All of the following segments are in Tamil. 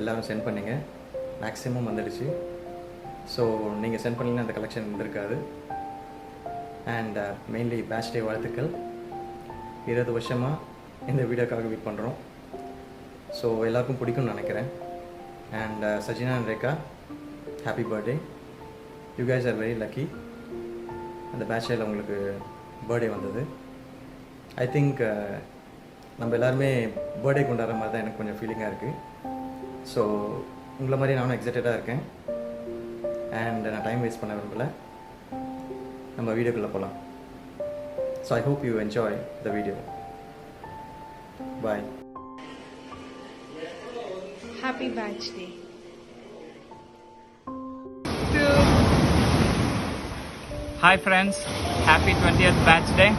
எல்லோரும் சென்ட் பண்ணிங்க. மேக்ஸிமம் வந்துடுச்சு. ஸோ நீங்கள் சென்ட் பண்ணிங்கன்னா அந்த கலெக்ஷன் இருந்திருக்காது. அண்ட் மெயின்லி பேட்ச் டே வாழ்த்துக்கள். 20 வருஷமாக இந்த வீடியோக்காக வெயிட் பண்ணுறோம். ஸோ எல்லாருக்கும் பிடிக்கும்னு நினைக்கிறேன். And Sajina and Rekha, happy birthday. You guys are very lucky. அந்த பேட்ச் டேயில் உங்களுக்கு பர்த்டே வந்தது. ஐ திங்க் நம்ம எல்லாருமே பர்த்டே கொண்டாடுற மாதிரி தான் எனக்கு கொஞ்சம் ஃபீலிங்காக இருக்குது. ஸோ உங்களை மாதிரி நானும் எக்ஸைட்டடாக இருக்கேன். அண்ட் நான் டைம் வேஸ்ட் பண்ண விரும்பலை. நம்ம வீடியோக்குள்ளே போகலாம். So I hope you enjoy the video. Bye. Happy Batch Day. Hi friends, happy 20th Batch Day.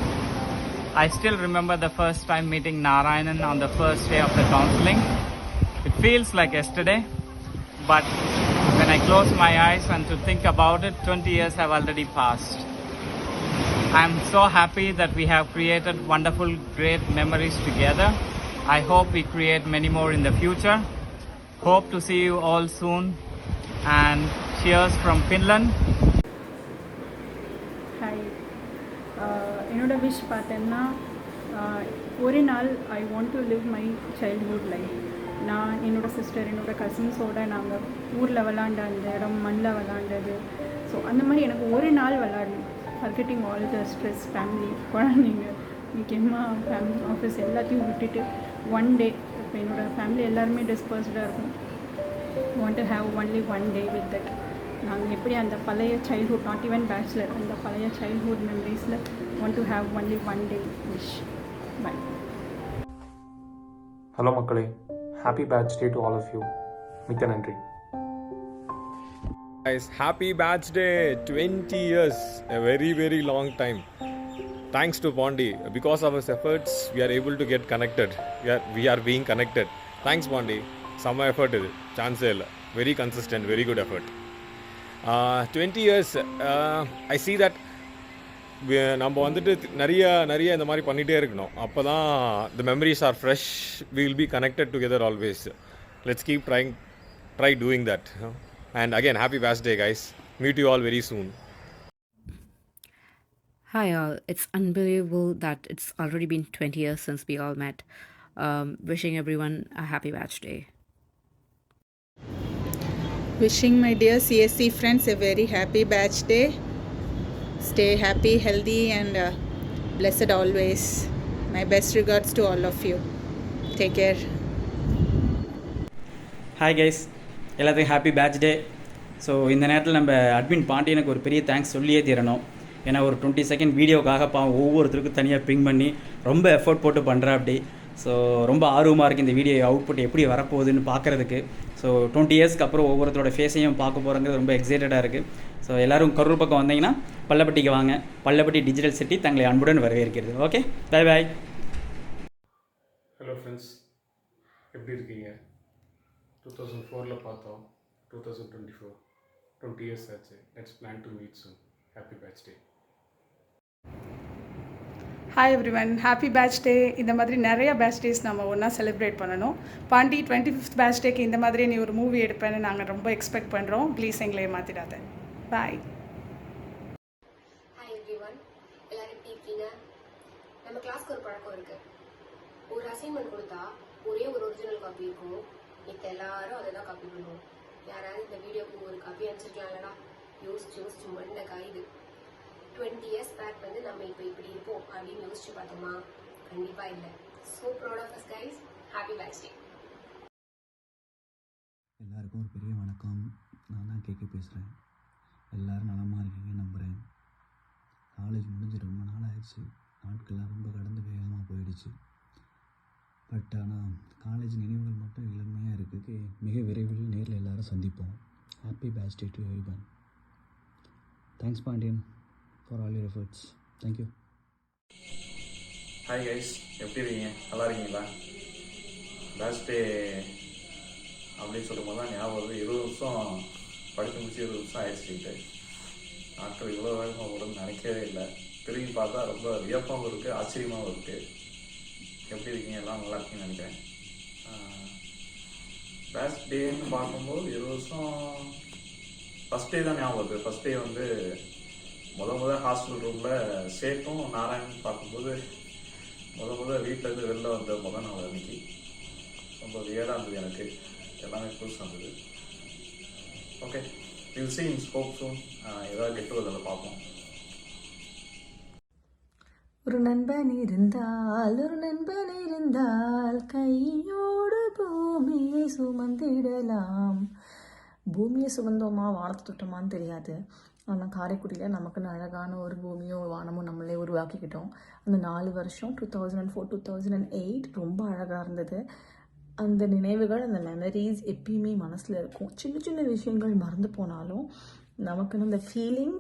I still remember the first time meeting Narayanan on the first day of the counseling. It feels like yesterday, but when I close my eyes and to think about it, 20 years have already passed. I'm so happy that we have created wonderful, great memories together. I hope we create many more in the future. Hope to see you all soon, and cheers from Finland. Hi, என்னோட விஷ் பார்த்தேன்னா ஒரு நாள் I want to live my childhood life. நான் என்னோடய சிஸ்டர், என்னோடய கசின்ஸோடு நாங்கள் ஊரில் விளாண்ட அந்த இடம், மண்ணில் விளாண்டது. ஸோ அந்த மாதிரி எனக்கு ஒரு நாள் விளாடணும். Forgetting all the stress, family, குழந்தைங்க, முக்கியமாக ஃபேமிலி, ஆஃபீஸ் எல்லாத்தையும் விட்டுட்டு ஒன் டே, இப்போ என்னோடய ஃபேமிலி எல்லாருமே டிஸ்பர்ஸ்டாக இருக்கும். Want to have only one day with that. நாங்கள் எப்படி அந்த பழைய சைல்ட்ஹுட், நாட் ஈவன் பேச்சுலர், அந்த பழைய சைல்ட்ஹுட் மெமரிஸில் want to have only one day wish. Bye. Hello மக்களே, happy batch day to all of you. மிக்க நன்றி. Guys, happy batch day. 20 years, a very very long time. Thanks to Bondi. Because of his efforts, we are able to get connected. We are being connected. Thanks Bondi. Some effort is chance illa. Very consistent, very good effort. 20 years, I see that நம்ம வந்துட்டு நிறைய இந்த மாதிரி பண்ணிகிட்டே இருக்கணும். அப்போ தான் the memories are fresh. We will be connected together always. Let's keep try doing that. And again, happy birthday guys. Meet you all very soon. Hi all, it's unbelievable that it's already been 20 years since we all met. Wishing everyone a happy batch day. Wishing my dear CSC friends a very happy batch day. Stay happy, healthy and blessed always. My best regards to all of you. Take care. Hi guys, எல்லாத்துக்கும் ஹாப்பி பேட்ச் டே. ஸோ இந்த நேரத்தில் நம்ம அட்மின் பாண்டியனுக்கு ஒரு பெரிய தேங்க்ஸ் சொல்லியே தீரணும். ஏன்னா ஒரு 20 செகண்ட் வீடியோக்காக ஒவ்வொருத்தருக்கும் தனியாக பிங் பண்ணி ரொம்ப எஃபோர்ட் போட்டு பண்ணுறா அப்படி. ஸோ ரொம்ப ஆர்வமாக இருக்குது இந்த வீடியோ அவுட்புட் எப்படி வரப்போகுதுன்னு பார்க்குறதுக்கு. ஸோ 20 இயர்ஸ்க்கு அப்புறம் ஒவ்வொருத்தரோட ஃபேஸையும் பார்க்க போகிறங்கிறது ரொம்ப எக்ஸைட்டடாக இருக்குது. ஸோ எல்லோரும் கரூர் பக்கம் வந்தீங்கன்னா பள்ளப்பட்டிக்கு வாங்க. பள்ளப்பட்டி டிஜிட்டல் சிட்டி தங்களை அன்புடன் வரவேற்கிறது. Okay, bye bye. Hello friends, எப்படி இருக்கீங்க? 2004 பார்த்தோம், 2024 20 years ஆச்சு. Let's plan to meet soon. Happy batch day. Hi everyone, happy batch day. இந்த மாதிரி நிறைய பேட்ச் டேஸ் நம்ம ஒன்றா செலிப்ரேட் பண்ணணும். பாண்டி 25th பேட்ச் டேக்கு இந்த மாதிரி நீ ஒரு மூவி எடுப்பேன்னு நாங்கள் ரொம்ப எக்ஸ்பெக்ட் பண்ணுறோம். ப்ளீஸ் எங்களை ஏமாற்றிடாத. பாய். ஹாய் எவ்ரிவன், எல்லோரும் எப்படி இருக்கீங்க? நம்ம கிளாஸ்க்கு ஒரு பழக்கம் இருக்குது. ஒரு அசைன்மெண்ட் கொடுத்தா ஒரே ஒரு ஒரிஜினல் காப்பி இருக்கும். இப்போ எல்லாரும் அதை தான் காப்பி பண்ணுவோம். யாராவது இந்த வீடியோக்கு ஒரு காப்பி அனுப்பிச்சிருக்கலாம் இல்லைனா? யோசிச்சு மண்ணை காயுது. 20 years பேக் வந்து நம்ம இப்போ இப்படி இருப்போம் அப்படின்னு யோசிச்சு பார்த்தோமா? கண்டிப்பாக இல்லை. So proud of us guys. Happy batch day. எல்லாருக்கும் ஒரு பெரிய வணக்கம். நான் தான் கேட்க பேசுகிறேன். எல்லோரும் நலமாக இருக்கீங்க நம்புகிறேன். காலேஜ் முடிஞ்சு ரொம்ப நாள் ஆயிடுச்சு. நாட்கள்லாம் ரொம்ப கடந்து வேகமாக போயிடுச்சு. பட் ஆனால் காலேஜ் நினைவுகள் மட்டும் இளமையாக இருக்குது. மிக விரைவில் நேரில் எல்லோரும் சந்திப்போம். Happy batch day to everyone. Thanks Pandian for all your efforts. Thank you. Hi guys, எப்படி இருக்கீங்க? நல்லா இருக்கீங்களா? பேட்ச் டே அப்படின்னு சொல்லும்போது தான் ஞாபகம் வருது. 20 வருஷம் படித்து முடிச்சு 20 வருஷம் ஆயிடுச்சுக்கிட்டு. நாட்கள் இவ்வளோ வேகமாக ஓடுன்னு நினைக்கவே இல்லை. திரும்பி பார்த்தா ரொம்ப வியப்பாகவும் இருக்குது, ஆச்சரியமாகவும் இருக்குது. எப்படி இருக்கீங்க? எல்லாம் நல்லா இருக்கீங்கன்னு நினைக்கிறேன். பேஸ்ட் டேன்னு பார்க்கும்போது 20 வருஷம் ஃபஸ்ட் டே தான் ஞாபகம் வருது. ஃபஸ்ட் டே வந்து முதல் ஹாஸ்டல் ரூமில் சேர்த்தும் நாராயணன் பார்க்கும்போது வீட்டிலேருந்து வெளில வந்த நாள் அன்னைக்கு ரொம்ப வியர்டாக இருந்தது. எனக்கு எல்லாமே புதுசாக இருந்தது. Okay, will see in scope soon. ஏதாவது கெட் டுகெதரில் பார்ப்போம். ஒரு நண்பன் இருந்தால் கையோடு பூமியை சுமந்திடலாம். பூமியை சுமந்தோமா வானத்தை தொட்டோமான்னு தெரியாது. ஆனால் காரைக்குடியில் நமக்குன்னு அழகான ஒரு பூமியும் வானமும் நம்மளே உருவாக்கிக்கிட்டோம். அந்த 4 வருஷம் 2004 2008 ரொம்ப அழகாக இருந்தது. அந்த நினைவுகள், அந்த மெமரிஸ் எப்பயுமே மனசில் இருக்கும். சின்ன சின்ன விஷயங்கள் மறந்து போனாலும் நமக்குன்னு அந்த ஃபீலிங்,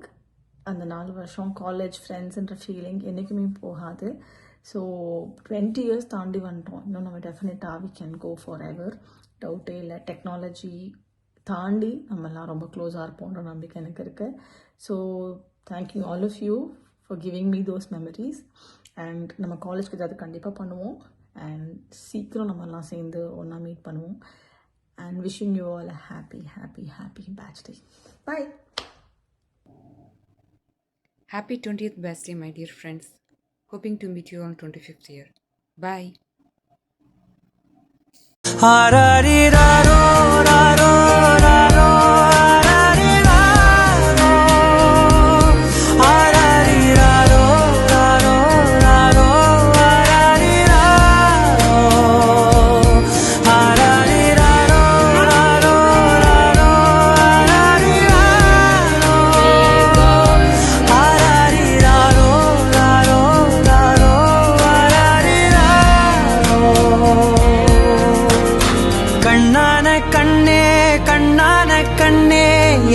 அந்த 4 வருஷம் காலேஜ் ஃப்ரெண்ட்ஸுன்ற ஃபீலிங் என்றைக்குமே போகாது. ஸோ 20 இயர்ஸ் தாண்டி வந்துட்டோம். இன்னும் நம்ம டெஃபினட்டாக we can go forever, டவுட்டே இல்லை. டெக்னாலஜி தாண்டி நம்மலாம் ரொம்ப க்ளோஸாக இருப்போன்ற நம்பிக்கை எனக்கு இருக்குது. So thank you all of you for giving me those memories. And நம்ம காலேஜ்க்கு ஏதாவது கண்டிப்பாக பண்ணுவோம். அண்ட் சீக்கிரம் நம்மலாம் சேர்ந்து ஒன்றா மீட் பண்ணுவோம். And wishing you all a happy batch day. Bye. Happy 20th birthday, my dear friends. Hoping to meet you on 25th year. Bye.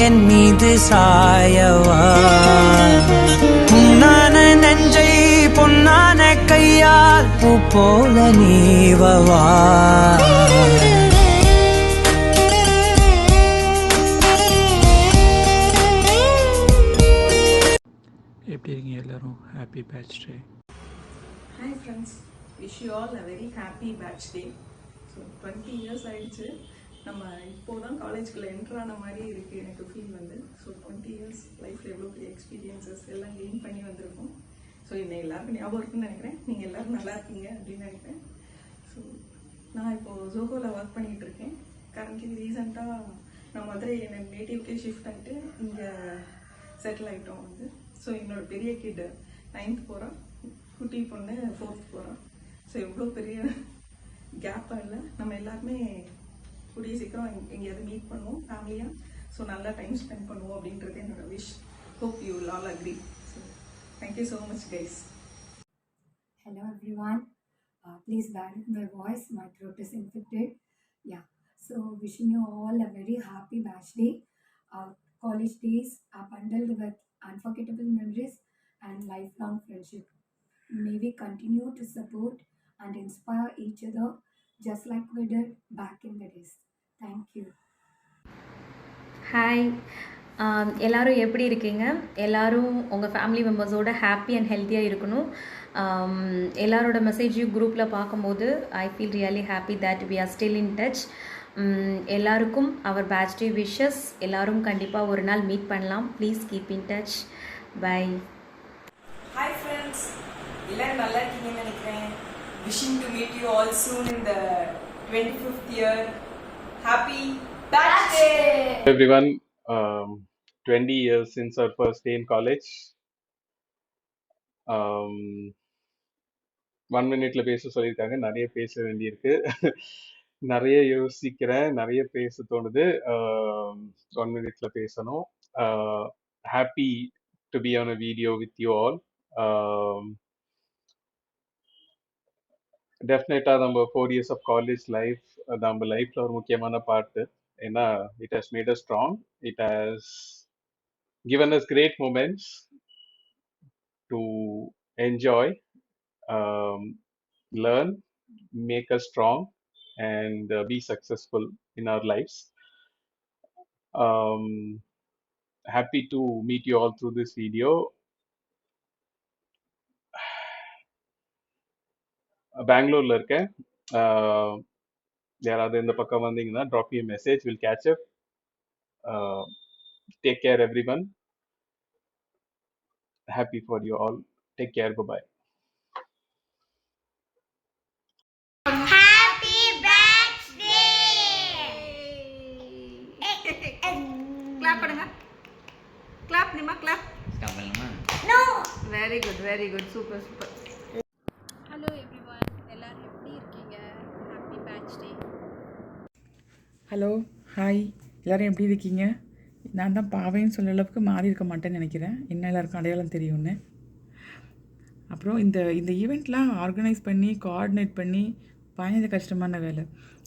என் மீது சாயவா, புண்ணான நெஞ்சை பொன்னான கையால் பூ போல நீவவா. எப்படி இருக்கீங்க எல்லாரும்? Happy batch day. Hi friends, wish you all a very happy batch day. So 20 years ஆயிடுச்சு. நம்ம இப்போது தான் காலேஜ்குள்ளே என்ட்ரான மாதிரி இருக்குது எனக்கு ஃபீல் வந்து. ஸோ 20 இயர்ஸ் லைஃப்பில் எவ்வளோ பெரிய எக்ஸ்பீரியன்ஸஸ் எல்லாம் கெயின் பண்ணி வந்திருக்கோம். ஸோ என்னை எல்லாருக்கும் ஞாபகம் இருக்குன்னு நினைக்கிறேன். நீங்கள் எல்லோரும் நல்லா இருக்கீங்க அப்படின்னு நினைக்கிறேன். ஸோ நான் இப்போது ஜோகோவில் ஒர்க் பண்ணிகிட்டு இருக்கேன். கரண்ட்லி ரீசெண்டாக நான் மதுரை என்னோட நேட்டிவ்க்கே ஷிஃப்ட் ஆகிட்டு இங்கே செட்டில் ஆகிட்டோம் வந்து. ஸோ என்னோடய பெரிய கிட் 9th போகிறான், குட்டி பொண்ணு 4th போகிறான். ஸோ எவ்வளோ பெரிய கேப்பாக இல்லை. நம்ம எல்லாருமே கூடிய சீக்கிரம் எங்கேயாவது மீட் பண்ணுவோம் ஃபேமிலியாக. ஸோ நல்லா டைம் ஸ்பெண்ட் பண்ணுவோம் அப்படின்றது என்னோட wish. Hope you will all agri. So thank you so much guys. Hello everyone. Please bear with my voice. My throat is infected. Yeah. So wishing you all a very happy batch day. Our college days are bundled with unforgettable memories and lifelong friendship. May we continue to support and inspire each other just like we did back in the days. Thank you. Hi, எல்லோரும் எப்படி இருக்கீங்க? எல்லோரும் உங்கள் ஃபேமிலி மெம்பர்ஸோட ஹாப்பி அண்ட் ஹெல்த்தியாக இருக்கணும். எல்லாரோட மெசேஜையும் குரூப்பில் பார்க்கும்போது I feel really happy that we are still in touch. எல்லாருக்கும் அவர் பேட்ச் டே விஷஸ். எல்லோரும் கண்டிப்பாக ஒரு நாள் மீட் பண்ணலாம். Please keep in touch. Bye. Hi friends, எல்லோரும் நல்லா இருக்கீங்கன்னு நினைக்கிறேன். Wishing to meet you all soon in the 25th year. Happy Batch Day! Everyone, 20 years since our first day in college. 1 minute பேச சொல்லியிருக்காங்க. நிறைய பேச வேண்டியிருக்கு. நிறைய யோசிக்கிறேன், நிறைய பேச தோணுது. 1 minute பேசணும். Happy to be on a video with you all. டெஃபினட்டாக நம்ம 4 years of college life நம்ம லைஃப்பில் ஒரு முக்கியமான பார்ட்டு. ஏன்னா it has made us strong. It has given us great moments to enjoy, learn, make us strong and be successful in our lives. Happy to meet you all through this video. பெங்களூரில் இருக்கேன். யாராவது இந்த பக்கம் வந்தீங்கன்னா drop me a message, we'll catch up. Take care everyone. Happy for you all. Take care. Bye bye. Happy birthday! Clap பண்ணுங்க. Clap நிமா clap. ஸ்டாப் பண்ணலாமா? No! Very good, very good. Super, super. Hello everyone, எல்லாரும் எப்படி இருக்கீங்க? Happy batch day. Hello hi, எல்லோரும் எப்படி இருக்கீங்க? நான் தான் பாவைன்னு சொல்ல அளவுக்கு மாறி இருக்க மாட்டேன்னு நினைக்கிறேன். என்ன எல்லாருக்கும் அடையாளம் தெரியும்னு. அப்புறம் இந்த ஈவெண்ட்லாம் ஆர்கனைஸ் பண்ணி கோஆர்டினேட் பண்ணி பயங்கர கஷ்டமான வேலை.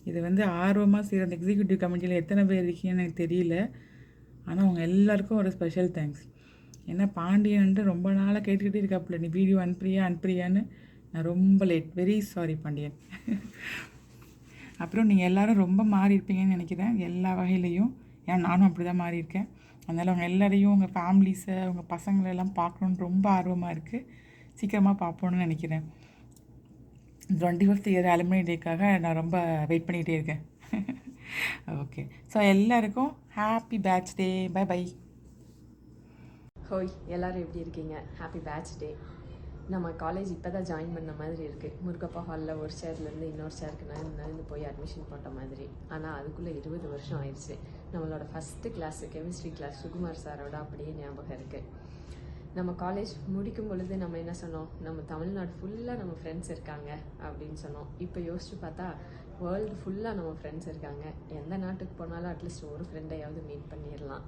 இது வந்து ஆர்வமாக செய்கிற அந்த எக்ஸிக்யூட்டிவ் கமிட்டியில் எத்தனை பேர் இருக்கீங்கன்னு எனக்கு தெரியல. ஆனால் அவங்க எல்லாருக்கும் ஒரு ஸ்பெஷல் தேங்க்ஸ். ஏன்னா பாண்டியன்ட்டு ரொம்ப நாளாக கேட்டுக்கிட்டே இருக்காப்புல, நீ வீடியோ அனுப்புறியான்னு. நான் ரொம்ப லேட், வெரி சாரி பாண்டியன். அப்புறம் நீங்கள் எல்லோரும் ரொம்ப மாறி இருப்பீங்கன்னு நினைக்கிறேன் எல்லா வகையிலையும். ஏன்னா நானும் அப்படி தான் மாறி இருக்கேன். அதனால் அவங்க எல்லாரையும், உங்கள் ஃபேமிலிஸை, உங்கள் பசங்களெல்லாம் பார்க்கணுன்னு ரொம்ப ஆர்வமாக இருக்குது. சீக்கிரமாக பார்ப்போன்னு நினைக்கிறேன். 25th இயர் அலுமினி டேக்காக நான் ரொம்ப வெயிட் பண்ணிகிட்டே இருக்கேன். ஓகே, ஸோ எல்லாருக்கும் happy batch day. Bye bye. ஹோய், எல்லோரும் எப்படி இருக்கீங்க? Happy batch day. நம்ம காலேஜ் இப்போ தான் ஜாயின் பண்ண மாதிரி இருக்குது. முருகப்பா ஹாலில் ஒரு சேர்லேருந்து இன்னொரு சேருக்கு நடந்து போய் அட்மிஷன் போட்ட மாதிரி. ஆனால் அதுக்குள்ளே 20 வருஷம் ஆயிடுச்சு. நம்மளோட first class chemistry class Sukumar சாரோட அப்படியே ஞாபகம் இருக்குது. நம்ம காலேஜ் முடிக்கும் பொழுது நம்ம என்ன சொன்னோம்? நம்ம தமிழ்நாடு ஃபுல்லாக நம்ம ஃப்ரெண்ட்ஸ் இருக்காங்க அப்படின்னு சொன்னோம். இப்போ யோசிச்சு பார்த்தா வேர்ல்டு ஃபுல்லாக நம்ம ஃப்ரெண்ட்ஸ் இருக்காங்க. எந்த நாட்டுக்கு போனாலும் அட்லீஸ்ட் ஒரு ஃப்ரெண்டையாவது மீட் பண்ணிடலாம்.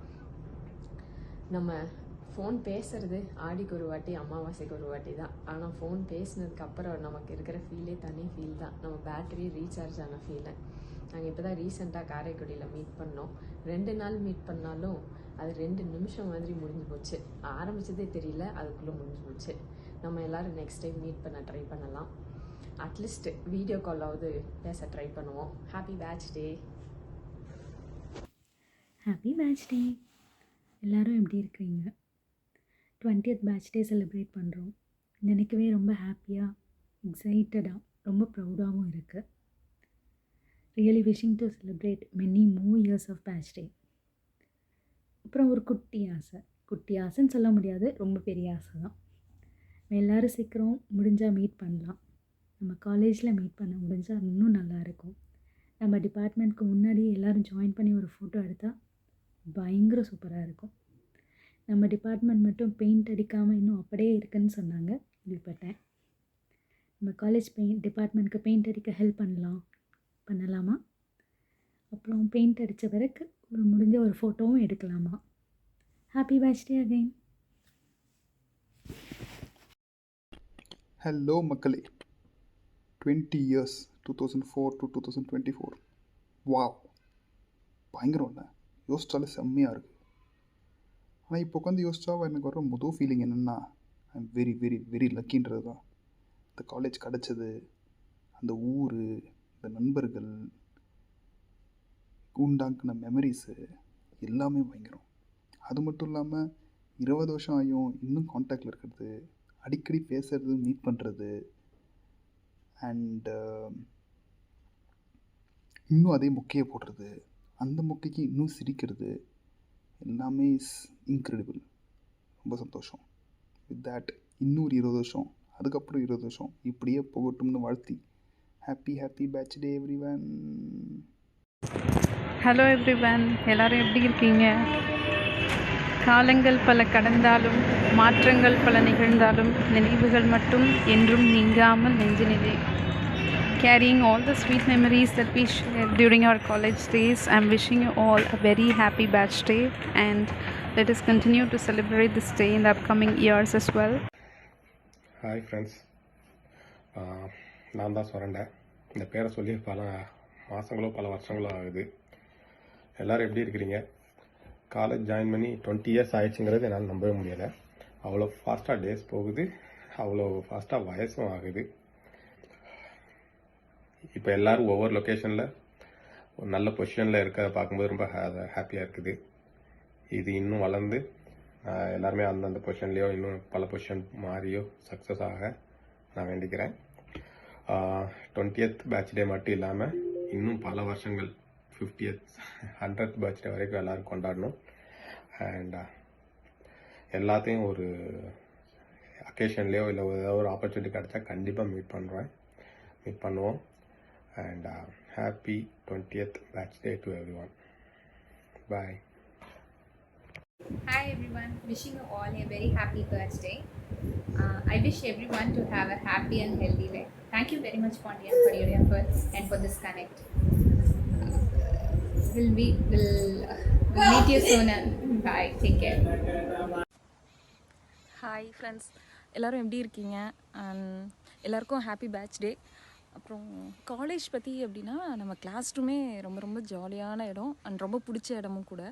நம்ம ஃபோன் பேசுறது ஆடிக்கு ஒரு வாட்டி, அமாவாசைக்கு ஒரு வாட்டி தான். ஆனால் ஃபோன் பேசினதுக்கப்புறம் நமக்கு இருக்கிற ஃபீலே தனி ஃபீல் தான். நம்ம பேட்டரி ரீசார்ஜ் ஆன ஃபீலை. நாங்கள் இப்போ தான் ரீசெண்டாக காரைக்குடியில் மீட் பண்ணோம். 2 நாள் மீட் பண்ணாலும் அது 2 நிமிஷம் மாதிரி முடிஞ்சு போச்சு. ஆரம்பித்ததே தெரியல, அதுக்குள்ளே முடிஞ்சு போச்சு. நம்ம எல்லோரும் நெக்ஸ்ட் டைம் மீட் பண்ண ட்ரை பண்ணலாம். அட்லீஸ்ட் வீடியோ காலாவது பேச ட்ரை பண்ணுவோம். ஹாப்பி பேட்ச் டே. ஹாப்பி பேட்ச் டே. எல்லோரும் எப்படி இருக்கிறீங்க? 20th பேட்ச் டே செலிப்ரேட் பண்ணுறோம். நினைக்கவே ரொம்ப ஹாப்பியாக, எக்ஸைட்டடாக, ரொம்ப ப்ரௌடாகவும் இருக்குது. Really wishing to celebrate many more years of batch day. அப்புறம் ஒரு குட்டி ஆசைன்னு சொல்ல முடியாது, ரொம்ப பெரிய ஆசை தான். எல்லோரும் சீக்கிரம் முடிஞ்சால் மீட் பண்ணலாம். நம்ம காலேஜில் மீட் பண்ண முடிஞ்சால் இன்னும் நல்லாயிருக்கும். நம்ம டிபார்ட்மெண்ட்க்கு முன்னாடி எல்லோரும் ஜாயின் பண்ணி ஒரு ஃபோட்டோ எடுத்தால் பயங்கர சூப்பராக இருக்கும். நம்ம டிபார்ட்மெண்ட் மட்டும் பெயிண்ட் அடிக்காமல் இன்னும் அப்படியே இருக்குன்னு சொன்னாங்க, கேள்விப்பட்டேன். நம்ம காலேஜ் டிபார்ட்மெண்ட்க்கு பெயிண்ட் அடிக்க ஹெல்ப் பண்ணலாமா? அப்புறம் பெயிண்ட் அடித்த பிறகு முடிஞ்ச ஒரு ஃபோட்டோவும் எடுக்கலாமா? ஹாப்பி பேட்ச் டே அகைன். ஹலோ மக்களே, 20 இயர்ஸ் 2004 to 2024. வாவ், பயங்கரம் இல்லை? யோசிச்சாலே செம்மையாக இருக்குது. ஆனால் இப்போ உட்காந்து யோசிச்சா எனக்கு வர முதல் ஃபீலிங் என்னென்னா, I am very very very லக்கின்றது தான். இந்த காலேஜ் கிடச்சது, அந்த ஊர், இந்த நண்பர்கள், உண்டாக்குன மெமரிஸு எல்லாமே பயங்கரம். அது மட்டும் இல்லாமல் 20 வருஷம் ஆகியும் இன்னும் காண்டாக்டில் இருக்கிறது, அடிக்கடி பேசுறது, மீட் பண்ணுறது, அண்டு இன்னும் அதே மொக்கையை போடுறது, அந்த மொக்கைக்கு இன்னும் சிரிக்கிறது, எல்லாமே இஸ் இன்க்ரெடிபிள். ரொம்ப சந்தோஷம். வித் தேட் இன்னொரு 20 வருஷம், அதுக்கப்புறம் 20 வருஷம் இப்படியே போகட்டும்னு வாழ்த்தி ஹாப்பி ஹாப்பி பேட்ச் டே எவ்ரிவன். ஹலோ எவ்ரிவன், எல்லாரும் எப்படி இருக்கீங்க? காலங்கள் பல கடந்தாலும், மாற்றங்கள் பல நிகழ்ந்தாலும், நினைவுகள் மட்டும் என்றும் நீங்காமல் நெஞ்சினிலே. Carrying all the sweet memories that we shared during our college days, I'm wishing you all a very happy batch day, and let us continue to celebrate this day in the upcoming years as well. Hi friends, நான் தான் சுரண்டை. இந்த பேரை சொல்லி பல மாதங்களோ பல வருஷங்களோ ஆகுது. எல்லோரும் எப்படி இருக்கிறீங்க? காலேஜ் ஜாயின் பண்ணி 20 இயர்ஸ் ஆயிடுச்சுங்கிறது என்னால் நம்பவே முடியலை. அவ்வளோ ஃபாஸ்ட்டாக டேஸ் போகுது, அவ்வளோ ஃபாஸ்ட்டாக வயசும் ஆகுது. இப்போ எல்லோரும் ஒவ்வொரு லொக்கேஷனில் ஒரு நல்ல பொசிஷனில் இருக்கிறத பார்க்கும்போது ரொம்ப ஹாப்பியாக இருக்குது. இது இன்னும் வளர்ந்து எல்லாருமே அந்தந்த பொசிஷன்லேயோ இன்னும் பல பொசிஷன் மாறியோ சக்ஸஸ் ஆக நான் வேண்டிக்கிறேன். 20th பேட்ச் டே மட்டும் இல்லாமல் இன்னும் பல வருஷங்கள் 50th 100th பர்த்டே வரைக்கும் எல்லோரும் கொண்டாடணும். அண்ட் எல்லாத்தையும் ஒரு அக்கேஷன்லேயோ இல்லை ஏதாவது ஒரு ஆப்பர்ச்சுனிட்டி கிடச்சா கண்டிப்பாக மீட் பண்ணுவோம். And happy 20th birthday to everyone. Bye. Hi everyone, wishing you all a very happy birthday. I wish everyone to have a happy and healthy life. Thank you very much Pondian for your efforts and for this connect. We'll meet you soon. Bye, take care. Hi friends, எல்லோரும் எப்படி இருக்கீங்க? எல்லாருக்கும் ஹாப்பி பேட்ச்டே. அப்புறம் காலேஜ் பற்றி அப்படின்னா நம்ம கிளாஸ் ரூமே ரொம்ப ரொம்ப ஜாலியான இடம் அண்ட் ரொம்ப பிடிச்ச இடமும் கூட.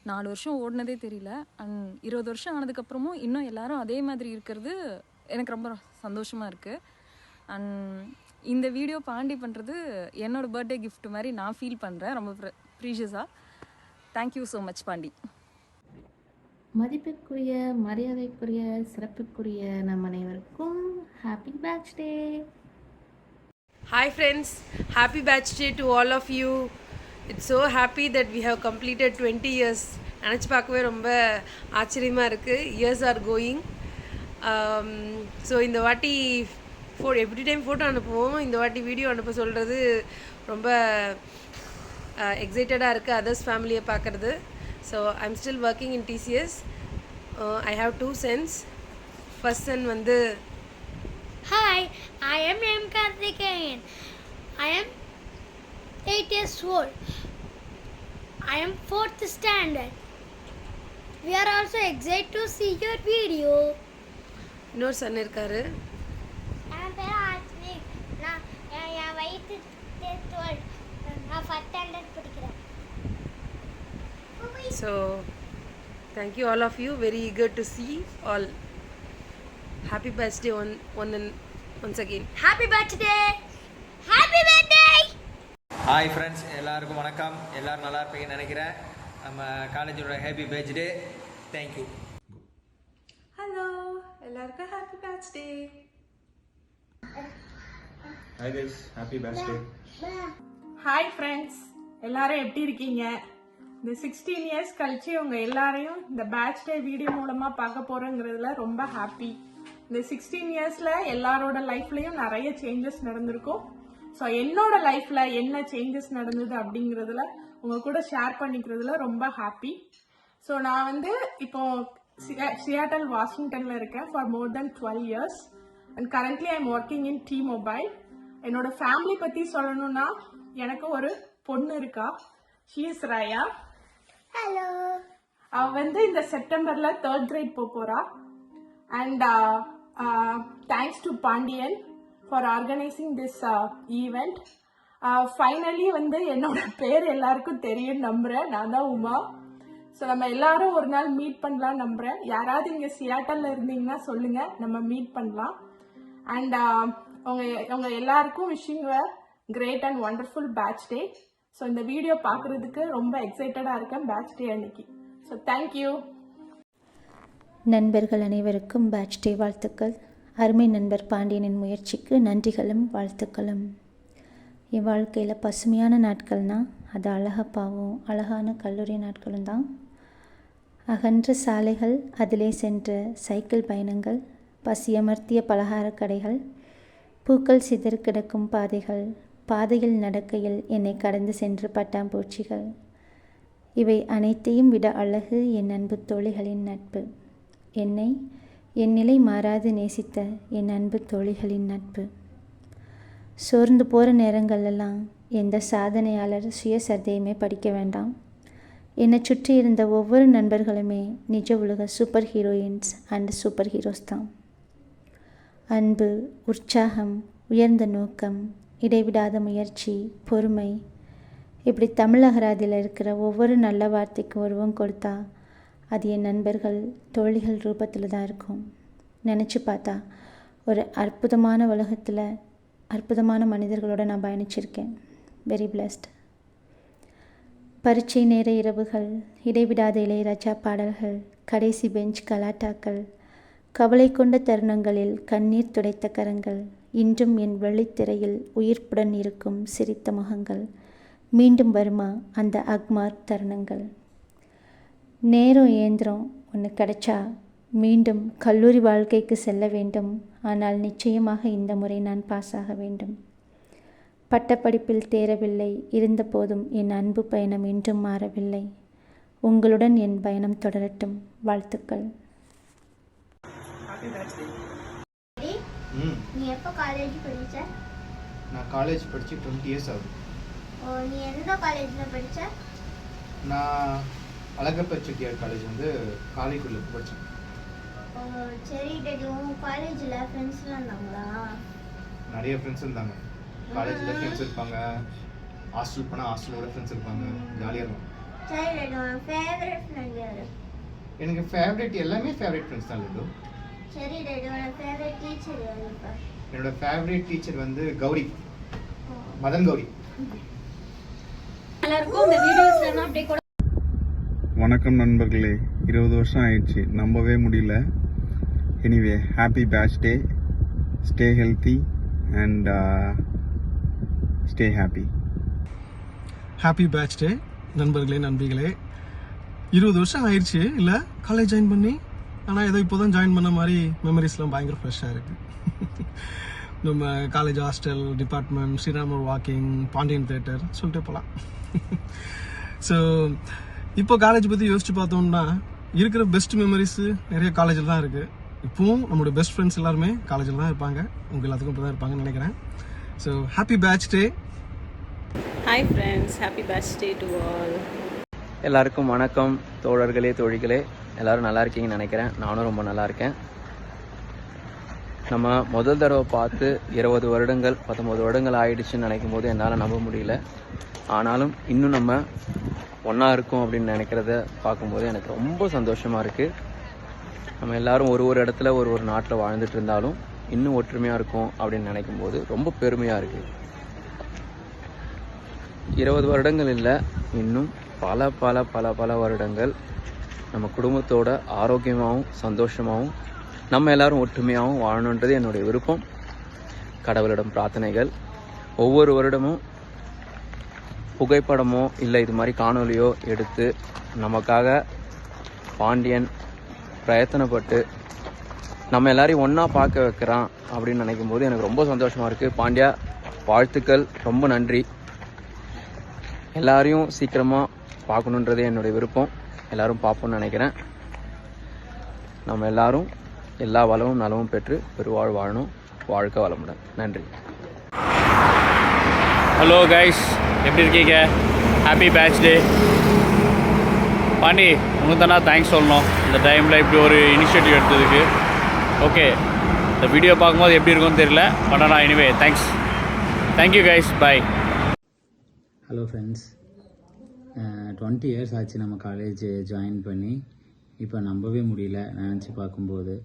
4 வருஷம் ஓடினதே தெரியல. அண்ட் 20 வருஷம் ஆனதுக்கப்புறமும் இன்னும் எல்லோரும் அதே மாதிரி இருக்கிறது எனக்கு ரொம்ப சந்தோஷமாக இருக்குது. அண்ட் இந்த வீடியோ பாண்டி பண்ணுறது என்னோடய பர்த்டே கிஃப்ட் மாதிரி நான் ஃபீல் பண்ணுறேன், ரொம்ப ப்ரீஷியஸாக. Thank you so much Pandi. மதிப்பிற்குரிய, மரியாதைக்குரிய, சிறப்புக்குரிய நம் அனைவருக்கும் happy batch day. Hi friends, happy birthday to all of you. It's so happy that we have completed 20 years. நினச்சி பார்க்கவே ரொம்ப ஆச்சரியமாக இருக்குது. Years are going. ஸோ இந்த வாட்டி எவ்ரி டைம் ஃபோட்டோ அனுப்புவோம், இந்த வாட்டி வீடியோ அனுப்ப சொல்கிறது ரொம்ப எக்ஸைட்டடாக இருக்குது அதர்ஸ் ஃபேமிலியை பார்க்குறது. So I'm still working in TCS. I have 2 sons. First son வந்து Hi, I am M. Karthikeyan. I am 8 years old. I am 4th standard. We are also excited to see your video. இன்னொரு சன் இருக்காரு. என் பேர் ஆத்மிக். என் வயசு 12. நான் 1st standard படிக்கிறேன். So, thank you all of you. Very eager to see all. Happy birthday once again. Happy birthday! Happy birthday! Hi friends, எல்லாருக்கும் வணக்கம். எல்லோரும் நல்லா இருப்பீங்கன்னு நினைக்கிறேன். நம்ம காலேஜோட ஹாப்பி பர்த்டே. தேங்க்யூ. ஹலோ, எல்லாருக்கும் happy birthday. Hi guys, happy birthday. Hi friends, எல்லாரும் எப்படி இருக்கீங்க? இந்த 16 இயர்ஸ் கழிச்சு உங்கள் எல்லாரையும் இந்த பர்த்டே வீடியோ மூலமாக பார்க்க போகிறோங்கிறதுல ரொம்ப ஹாப்பி. இந்த 16 இயர்ஸில் எல்லாரோட லைஃப்லையும் நிறைய சேஞ்சஸ் நடந்திருக்கும். ஸோ என்னோட லைஃப்பில் என்ன சேஞ்சஸ் நடந்தது அப்படிங்கிறதுல உங்கள் கூட ஷேர் பண்ணிக்கிறதுல ரொம்ப ஹாப்பி. ஸோ நான் வந்து இப்போ சியாட்டல் வாஷிங்டனில் இருக்கேன் for more than 12 years and currently I am working in T-Mobile. என்னோட ஃபேமிலி பற்றி சொல்லணும்னா எனக்கு ஒரு பொண்ணு இருக்கா. She is Raya. ஹலோ. அவ வந்து இந்த செப்டம்பர்ல 3rd grade போறா. And thanks to Pandiyan for organising this event. Finally வந்து என்னோட பேர் எல்லாருக்கும் தெரியும் நம்புறேன். நான் தான் உமா. ஸோ நம்ம எல்லாரும் ஒரு நாள் மீட் பண்ணலாம் நம்புறேன். யாராவது இங்கே சியாட்டல்ல இருந்தீங்கன்னா சொல்லுங்க, நம்ம மீட் பண்ணலாம். அண்ட் உங்க எல்லாருக்கும் wishing a great and wonderful batch day. So இந்த வீடியோ பார்க்குறதுக்கு ரொம்ப எக்ஸைட்டடாக இருக்கேன் பேட்ச்டே அன்னைக்கு. So thank you. நண்பர்கள் அனைவருக்கும் பேட்ச்டே வாழ்த்துக்கள். அருமை நண்பர் பாண்டியனின் முயற்சிக்கு நன்றிகளும் வாழ்த்துக்களும். என் வாழ்க்கையில் பசுமையான நாட்கள்னால் அது அழகப்பாவும் அழகான கல்லூரி நாட்களும் தான். அகன்ற சாலைகள், அதிலே சென்ற சைக்கிள் பயணங்கள், பசியமர்த்திய பலகார கடைகள், பூக்கள் சிதறு கிடக்கும் பாதைகள், பாதையில் நடக்கையில் என்னை கடந்து சென்று பட்டாம்பூச்சிகள், இவை அனைத்தையும் விட அழகு என் அன்பு தோழிகளின் நட்பு. என்னை என் நிலை மாறாது நேசித்த என் அன்பு தோழிகளின் நட்பு. சோர்ந்து போகிற நேரங்களெல்லாம் எந்த சாதனையாளர் சுயசரிதையுமே படிக்க வேண்டாம். என்னை சுற்றி இருந்த ஒவ்வொரு நண்பர்களுமே நிஜ உலக super heroines and super heroes தான். அன்பு, உற்சாகம், உயர்ந்த நோக்கம், இடைவிடாத முயற்சி, பொறுமை, இப்படி தமிழ் அகராதியில் இருக்கிற ஒவ்வொரு நல்ல வார்த்தைக்கும் உருவம் கொடுத்தா அது என் நண்பர்கள், தோழிகள் ரூபத்தில் தான் இருக்கும். நினச்சி பார்த்தா ஒரு அற்புதமான உலகத்தில் அற்புதமான மனிதர்களோடு நான் பயணிச்சிருக்கேன். Very blessed. பரீட்சை நேர இரவுகள், இடைவிடாத இளையராஜா பாடல்கள், கடைசி பெஞ்ச் கலாட்டாக்கள், கவலை கொண்ட தருணங்களில் கண்ணீர் துடைத்த கரங்கள், இன்றும் என் வெள்ளித்திரையில் உயிர்ப்புடன் இருக்கும் சிரித்த முகங்கள். மீண்டும் வருமா அந்த அக்மார்க் தருணங்கள்? நேரம் இயந்திரம் ஒன்று கிடைச்சா மீண்டும் கல்லூரி வாழ்க்கைக்கு செல்ல வேண்டும். ஆனால் நிச்சயமாக இந்த முறை நான் பாஸ் ஆக வேண்டும். பட்டப்படிப்பில் தேரவில்லை, இருந்தபோதும் என் அன்பு பயணம் இன்றும் மாறவில்லை. உங்களுடன் என் பயணம் தொடரட்டும். வாழ்த்துக்கள். நீ எப்போ காலேஜ் படிச்ச? நான் காலேஜ் படித்து 20 இயர்ஸ் ஆகுது. நீ எந்த காலேஜில் படிச்ச? நான் அழகப்பா செட்டியார் காலேஜ் வந்து காலைக்குள்ள படித்தேன். சரி டேடி, உன் காலேஜில் ஃப்ரெண்ட்ஸ்லாம் இருந்தாங்களா? நிறைய ஃப்ரெண்ட்ஸ் இருந்தாங்க. காலேஜில் ஃப்ரெண்ட்ஸ் இருப்பாங்க, ஹாஸ்டல் போனால் ஹாஸ்டலோட ஃப்ரெண்ட்ஸ் இருப்பாங்க, ஜாலியாக இருக்கும். சரி டேடி, உன் ஃபேவரட் ஃப்ரெண்ட் யாரு? எனக்கு ஃபேவரட் எல்லாமே ஃபேவரட் ஃப்ரெண்ட்ஸ் தான் லட்டு. சரி டேடி, உன்னோட ஃபேவரட் டீச்சர் யாரு? என்னோட ஃபேவரட் டீச்சர் வந்து கௌரி, மதன் கௌரி. எல்லாருக்கும் இந்த வீடியோஸ்லாம் அப்படியே கூட. வணக்கம் நண்பர்களே, 20 வருஷம் ஆயிடுச்சு, நம்பவே முடியல. Anyway, happy batch day. Stay healthy and stay happy. Happy batch day நண்பர்களே, நண்பிகளே. 20 வருஷம் ஆயிடுச்சு இல்லை காலேஜ் ஜாயின் பண்ணி. ஆனால் ஏதோ இப்போ தான் ஜாயின் பண்ண மாதிரி மெமரிஸ்லாம் பயங்கர ஃப்ரெஷ்ஷாக இருக்குது. நம்ம காலேஜ் ஹாஸ்டல், டிபார்ட்மெண்ட், ஸ்ரீராமர் வாக்கிங், பாண்டியன் தேட்டர் சொல்லிட்டு போகலாம். ஸோ இப்போ காலேஜ் பற்றி யோசிச்சு பார்த்தோம்னா இருக்கிற பெஸ்ட் மெமரிஸு நிறைய காலேஜில் தான் இருக்குது. இப்போவும் நம்மளோட பெஸ்ட் ஃப்ரெண்ட்ஸ் எல்லாருமே காலேஜில் தான் இருப்பாங்க. உங்கள் எல்லாத்துக்கும் இப்போ தான் இருப்பாங்கன்னு நினைக்கிறேன். So happy batch day. Hi friends, happy batch day to all. எல்லாருக்கும் வணக்கம் தோழர்களே, தோழிகளே. எல்லோரும் நல்லா இருக்கீங்கன்னு நினைக்கிறேன். நானும் ரொம்ப நல்லா இருக்கேன். நம்ம முதல் தடவை பார்த்து 20 வருடங்கள் 19 வருடங்கள் ஆயிடுச்சுன்னு நினைக்கும் போது என்னால் நம்ப முடியல. ஆனாலும் இன்னும் நம்ம ஒன்றா இருக்கோம் அப்படின்னு நினைக்கிறத பார்க்கும்போது எனக்கு ரொம்ப சந்தோஷமாக இருக்குது. நம்ம எல்லாரும் ஒரு இடத்துல ஒரு நாட்டில் வாழ்ந்துட்டு இருந்தாலும் இன்னும் ஒற்றுமையாக இருக்கும் அப்படின்னு நினைக்கும் போது ரொம்ப பெருமையாக இருக்குது. 20 வருடங்கள் இல்லை, இன்னும் பல பல பல பல வருடங்கள் நம்ம குடும்பத்தோட ஆரோக்கியமாகவும் சந்தோஷமாகவும் நம்ம எல்லாரும் ஒற்றுமையாகவும் வாழணுன்றது என்னுடைய விருப்பம். கடவுளிடம் பிரார்த்தனைகள். ஒவ்வொரு வருடமும் புகைப்படமோ இல்லை இது மாதிரி காணொலியோ எடுத்து நமக்காக பாண்டியன் பிரயத்தனப்பட்டு நம்ம எல்லாரையும் ஒன்றா பார்க்க வைக்கிறான் அப்படின்னு நினைக்கும் போது எனக்கு ரொம்ப சந்தோஷமாக இருக்குது. பாண்டியா, வாழ்த்துக்கள், ரொம்ப நன்றி. எல்லாரையும் சீக்கிரமாக பார்க்கணுன்றதே என்னுடைய விருப்பம். எல்லோரும் பார்ப்போம்னு நினைக்கிறேன். நம்ம எல்லாரும் எல்லா வளமும் நலமும் பெற்று பெருவாழ் வாழணும். வாழ்க வளமுடன். நன்றி. ஹலோ கைஸ், எப்படி இருக்கீங்க? ஹாப்பி பேட்ச் டே. பாண்டி, உனக்கு தானே தேங்க்ஸ் சொல்லணும் இந்த டைமில் இப்படி ஒரு இனிஷியேட்டிவ் எடுத்ததுக்கு. ஓகே, இந்த வீடியோ பார்க்கும்போது எப்படி இருக்கும்னு தெரியல, பட் ஆனால் எனிவே தேங்க்ஸ். தேங்க்யூ கைஸ், பாய். ஹலோ ஃப்ரெண்ட்ஸ், 20 இயர்ஸ் ஆச்சு நம்ம காலேஜ் ஜாயின் பண்ணி. இப்போ நம்பவே முடியல நினச்சி பார்க்கும்போது.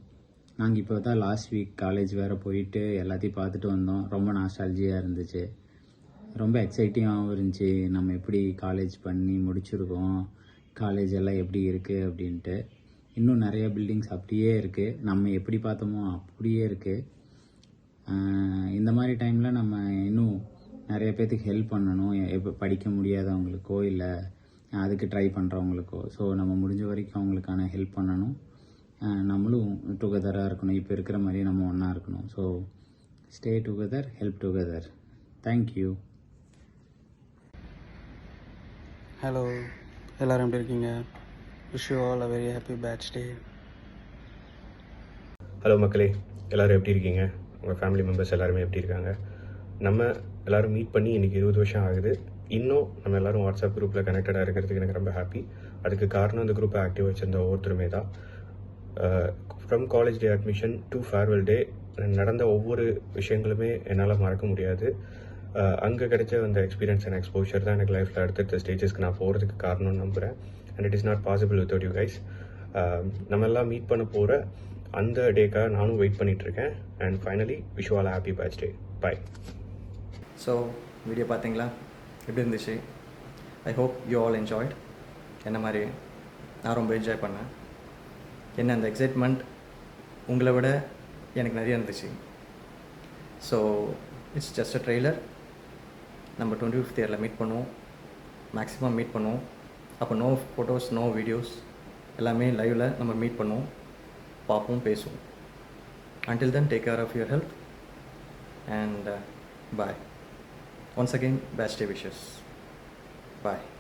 நாங்கள் இப்போ தான் லாஸ்ட் வீக் காலேஜ் வேறு போயிட்டு எல்லாத்தையும் பார்த்துட்டு வந்தோம். ரொம்ப நாஸ்டால்ஜியாக இருந்துச்சு, ரொம்ப எக்ஸைட்டிங்காகவும் இருந்துச்சு. நம்ம எப்படி காலேஜ் பண்ணி முடிச்சிருக்கோம், காலேஜ் எல்லாம் எப்படி இருக்குது அப்படின்ட்டு. இன்னும் நிறைய பில்டிங்ஸ் அப்படியே இருக்குது, நம்ம எப்படி பார்த்தோமோ அப்படியே இருக்குது. இந்த மாதிரி டைமில் நம்ம இன்னும் நிறைய பேர்த்துக்கு ஹெல்ப் பண்ணணும். எப்போ படிக்க முடியாதவங்களுக்கோ இல்லை அதுக்கு ட்ரை பண்ணுறவங்களுக்கோ. ஸோ நம்ம முடிஞ்ச வரைக்கும் அவங்களுக்கான ஹெல்ப் பண்ணணும். நம்மளும் டுகெதராக இருக்கணும். இப்போ இருக்கிற மாதிரியே நம்ம ஒன்றா இருக்கணும். So stay together, help together. Thank you. Hello, எல்லோரும் எப்படி இருக்கீங்க? Wish you all a very happy batch day. Hello மக்களே, எல்லோரும் எப்படி இருக்கீங்க? உங்கள் ஃபேமிலி மெம்பர்ஸ் எல்லாருமே எப்படி இருக்காங்க? நம்ம எல்லோரும் மீட் பண்ணி இன்றைக்கி 20 வருஷம் ஆகுது. இன்னும் நம்ம எல்லோரும் வாட்ஸ்அப் குரூப்பில் கனெக்டடாக இருக்கிறதுக்கு எனக்கு ரொம்ப ஹாப்பி. அதுக்கு காரணம் இந்த குரூப்பை ஆக்டிவ் வச்சிருந்த ஒவ்வொருத்தருமே தான். From college day admission to farewell day நடந்த ஒவ்வொரு விஷயங்களுமே என்னால் மறக்க முடியாது. அங்கே கிடைச்ச அந்த எக்ஸ்பீரியன்ஸ் அண்ட் எக்ஸ்போஷர் தான் எனக்கு லைஃப்பில் அடுத்தடுத்த ஸ்டேஜஸ்க்கு நான் போகிறதுக்கு காரணம்னு நம்புகிறேன். And it is not possible without you guys. நம்ம எல்லாம் மீட் பண்ண போகிற அந்த டேக்காக நானும் வெயிட் பண்ணிகிட்ருக்கேன். And finally wish you all happy batch day. Bye. So video பார்த்தீங்களா? எப்படி இருந்துச்சு? I hope you all enjoyed. என்ன மாதிரி நான் ரொம்ப என்ஜாய் பண்ணேன். என்ன அந்த எக்ஸைட்மெண்ட் உங்களை விட எனக்கு நிறைய இருந்துச்சு. So it's just a trailer. நம்ம 25th இயரில் மீட் பண்ணுவோம், மேக்ஸிமம் மீட் பண்ணுவோம். அப்போ நோ ஃபோட்டோஸ், நோ வீடியோஸ், எல்லாமே லைவில் நம்ம மீட் பண்ணுவோம், பார்ப்போம், பேசுவோம். Until then, take care of your health and bye. Once again, batch day wishes. Bye.